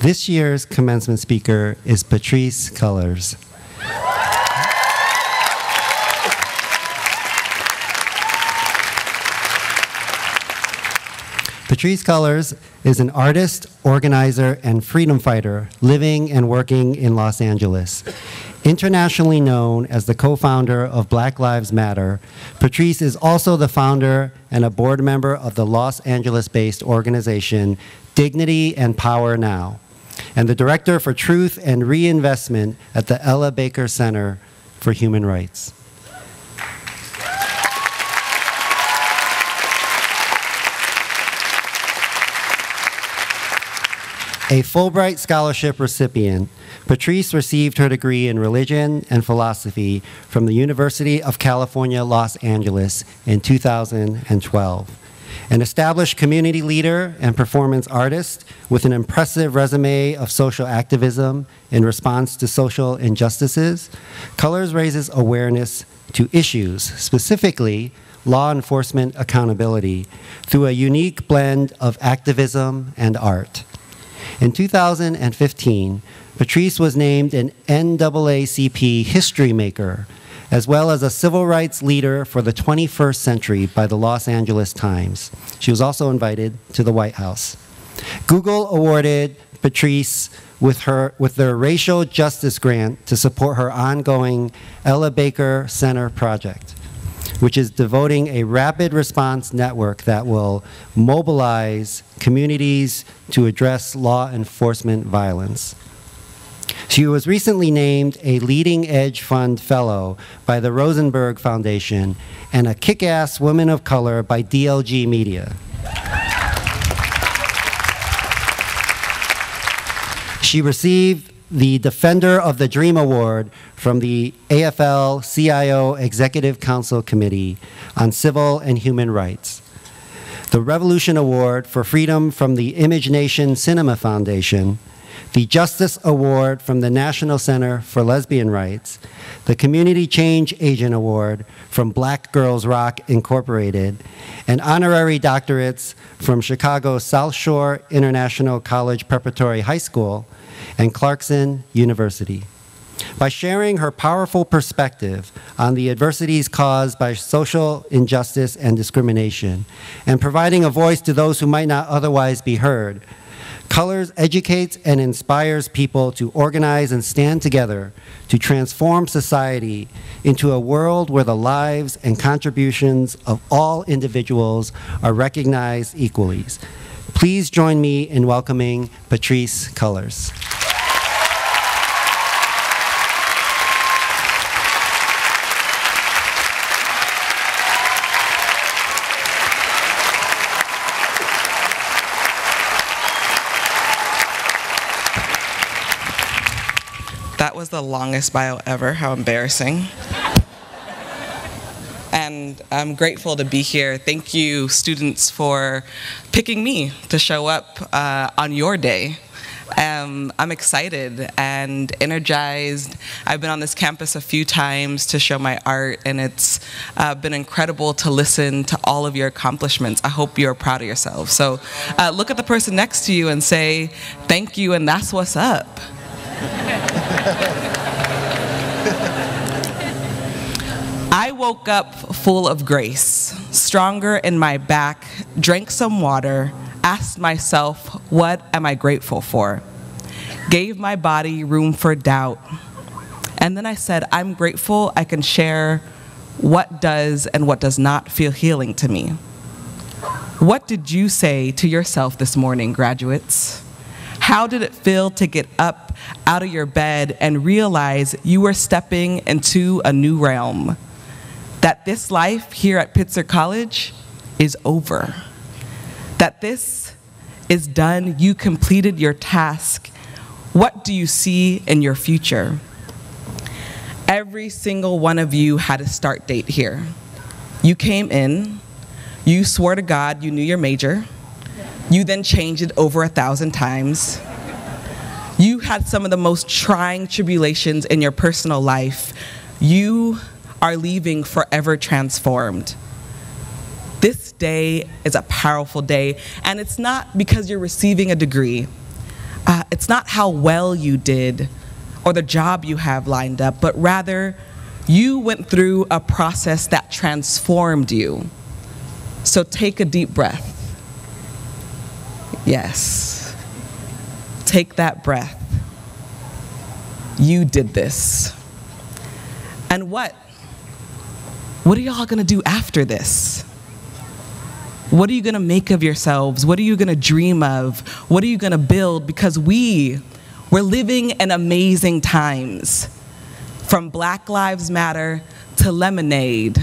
This year's commencement speaker is Patrisse Cullors. Patrisse Cullors is an artist, organizer, and freedom fighter living and working in Los Angeles. Internationally known as the co-founder of Black Lives Matter, Patrisse is also the founder and a board member of the Los Angeles-based organization Dignity and Power Now, and the director for Truth and Reinvestment at the Ella Baker Center for Human Rights. A Fulbright Scholarship recipient, Patrisse received her degree in religion and philosophy from the University of California, Los Angeles in 2012. An established community leader and performance artist with an impressive resume of social activism in response to social injustices, Cullors raises awareness to issues, specifically law enforcement accountability, through a unique blend of activism and art. In 2015, Patrisse was named an NAACP History Maker, as well as a civil rights leader for the 21st century by the Los Angeles Times. She was also invited to the White House. Google awarded Patrisse with their Racial Justice Grant to support her ongoing Ella Baker Center project, which is devoting a rapid response network that will mobilize communities to address law enforcement violence. She was recently named a Leading Edge Fund Fellow by the Rosenberg Foundation and a Kick-Ass Woman of Color by DLG Media. She received the Defender of the Dream Award from the AFL-CIO Executive Council Committee on Civil and Human Rights, the Revolution Award for Freedom from the Image Nation Cinema Foundation, the Justice Award from the National Center for Lesbian Rights, the Community Change Agent Award from Black Girls Rock Incorporated, and honorary doctorates from Chicago South Shore International College Preparatory High School and Clarkson University. By sharing her powerful perspective on the adversities caused by social injustice and discrimination, and providing a voice to those who might not otherwise be heard, Cullors educates and inspires people to organize and stand together to transform society into a world where the lives and contributions of all individuals are recognized equally. Please join me in welcoming Patrisse Cullors. That was the longest bio ever. How embarrassing. And I'm grateful to be here. Thank you, students, for picking me to show up on your day. I'm excited and energized. I've been on this campus a few times to show my art, and it's been incredible to listen to all of your accomplishments. I hope you're proud of yourselves. So look at the person next to you and say, thank you, and that's what's up. I woke up full of grace, stronger in my back, drank some water, asked myself, what am I grateful for? Gave my body room for doubt. And then I said, I'm grateful I can share what does and what does not feel healing to me. What did you say to yourself this morning, graduates? How did it feel to get up out of your bed and realize you were stepping into a new realm? That this life here at Pitzer College is over. That this is done, you completed your task. What do you see in your future? Every single one of you had a start date here. You came in, you swore to God you knew your major, you then changed it over 1,000 times. You had some of the most trying tribulations in your personal life. You are leaving forever transformed. This day is a powerful day, and it's not because you're receiving a degree. it's not how well you did or the job you have lined up, but rather you went through a process that transformed you. So take a deep breath. Yes. Take that breath. You did this. And what? What are y'all gonna do after this? What are you gonna make of yourselves? What are you gonna dream of? What are you gonna build? Because we're living in amazing times. From Black Lives Matter to lemonade.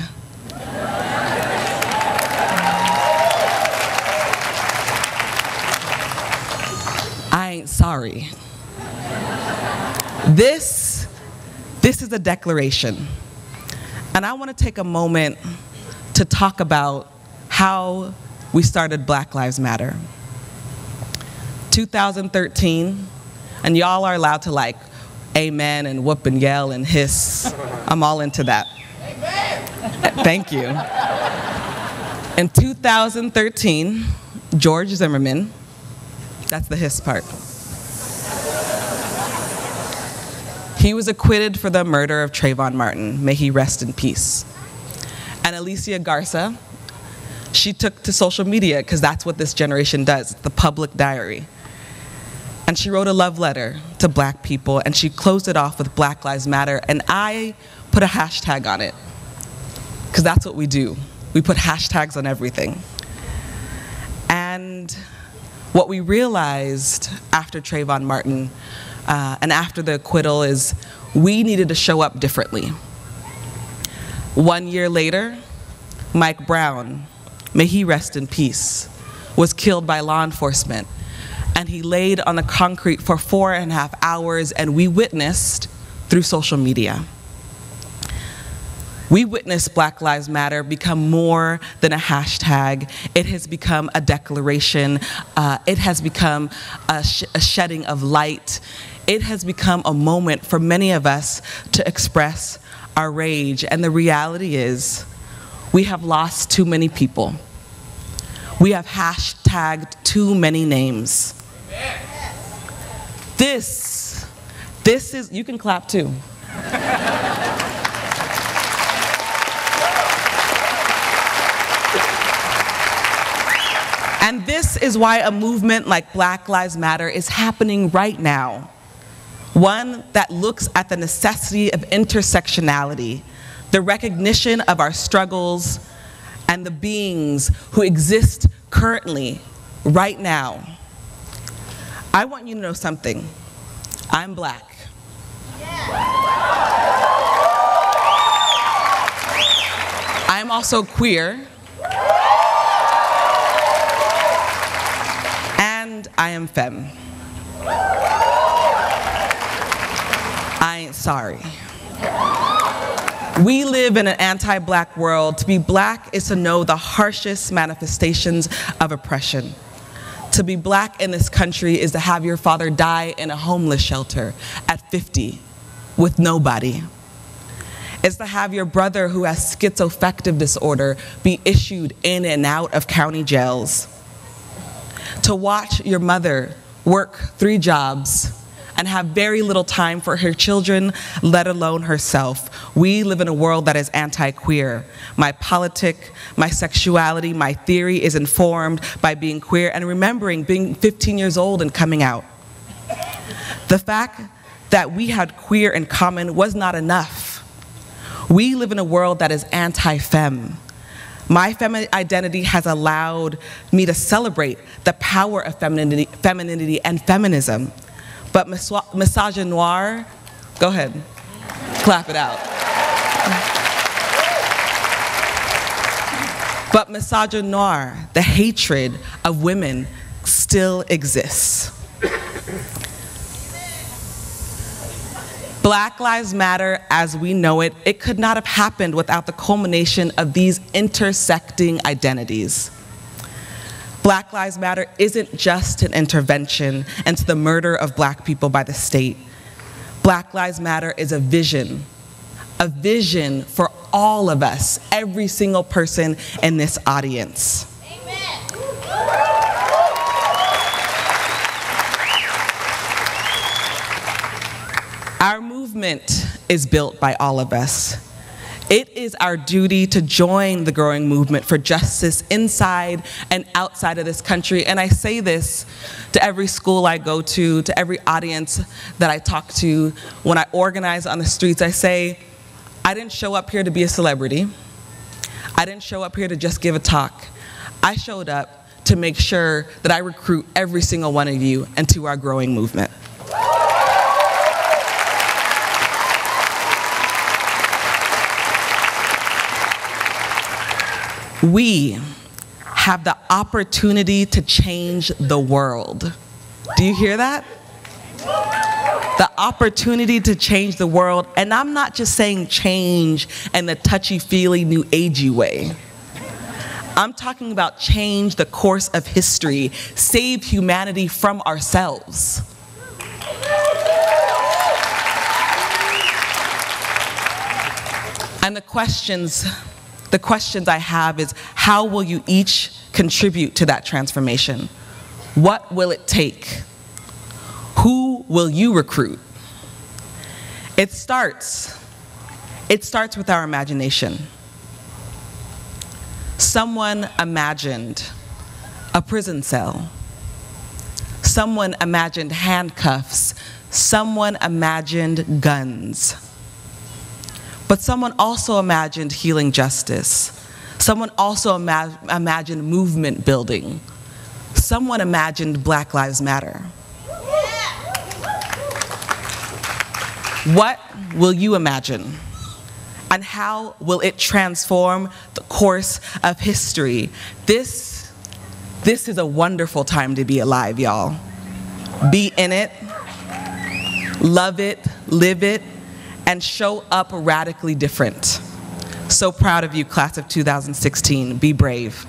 I ain't sorry. This is a declaration. And I want to take a moment to talk about how we started Black Lives Matter. 2013, and y'all are allowed to like amen and whoop and yell and hiss. I'm all into that. Amen. Thank you. In 2013, George Zimmerman, that's the hiss part, he was acquitted for the murder of Trayvon Martin. May he rest in peace. And Alicia Garza, she took to social media, because that's what this generation does, the public diary. And she wrote a love letter to Black people, and she closed it off with Black Lives Matter, and I put a hashtag on it, because that's what we do. We put hashtags on everything. And what we realized after Trayvon Martin and after the acquittal is we needed to show up differently. 1 year later, Mike Brown, may he rest in peace, was killed by law enforcement. And he laid on the concrete for 4.5 hours, and we witnessed through social media. We witnessed Black Lives Matter become more than a hashtag. It has become a declaration. It has become a shedding of light. It has become a moment for many of us to express our rage. And the reality is, we have lost too many people. We have hashtagged too many names. This is, you can clap too. And this is why a movement like Black Lives Matter is happening right now. One that looks at the necessity of intersectionality, the recognition of our struggles, and the beings who exist currently, right now. I want you to know something. I'm Black. I'm also queer. And I am femme. I ain't sorry. We live in an anti-Black world. To be Black is to know the harshest manifestations of oppression. To be Black in this country is to have your father die in a homeless shelter at 50 with nobody. It's to have your brother who has schizoaffective disorder be issued in and out of county jails. To watch your mother work 3 jobs and have very little time for her children, let alone herself. We live in a world that is anti-queer. My politic, my sexuality, my theory is informed by being queer and remembering being 15 years old and coming out. The fact that we had queer in common was not enough. We live in a world that is anti-femme. My feminine identity has allowed me to celebrate the power of femininity and feminism. But misogynoir, go ahead, clap it out. But misogynoir, the hatred of women, still exists. Black Lives Matter, as we know it, it could not have happened without the culmination of these intersecting identities. Black Lives Matter isn't just an intervention into the murder of Black people by the state. Black Lives Matter is a vision for all of us, every single person in this audience. Amen. movement is built by all of us. It is our duty to join the growing movement for justice inside and outside of this country. And I say this to every school I go to every audience that I talk to. When I organize on the streets, I say, I didn't show up here to be a celebrity. I didn't show up here to just give a talk. I showed up to make sure that I recruit every single one of you into our growing movement. We have the opportunity to change the world. Do you hear that? The opportunity to change the world, and I'm not just saying change in the touchy-feely, new agey way. I'm talking about change the course of history, save humanity from ourselves. And the questions I have is, how will you each contribute to that transformation? What will it take? Who will you recruit? It starts with our imagination. Someone imagined a prison cell. Someone imagined handcuffs. Someone imagined guns. But someone also imagined healing justice. Someone also imagined movement building. Someone imagined Black Lives Matter. What will you imagine? And how will it transform the course of history? This is a wonderful time to be alive, y'all. Be in it, love it, live it, and show up radically different. So proud of you, class of 2016. Be brave.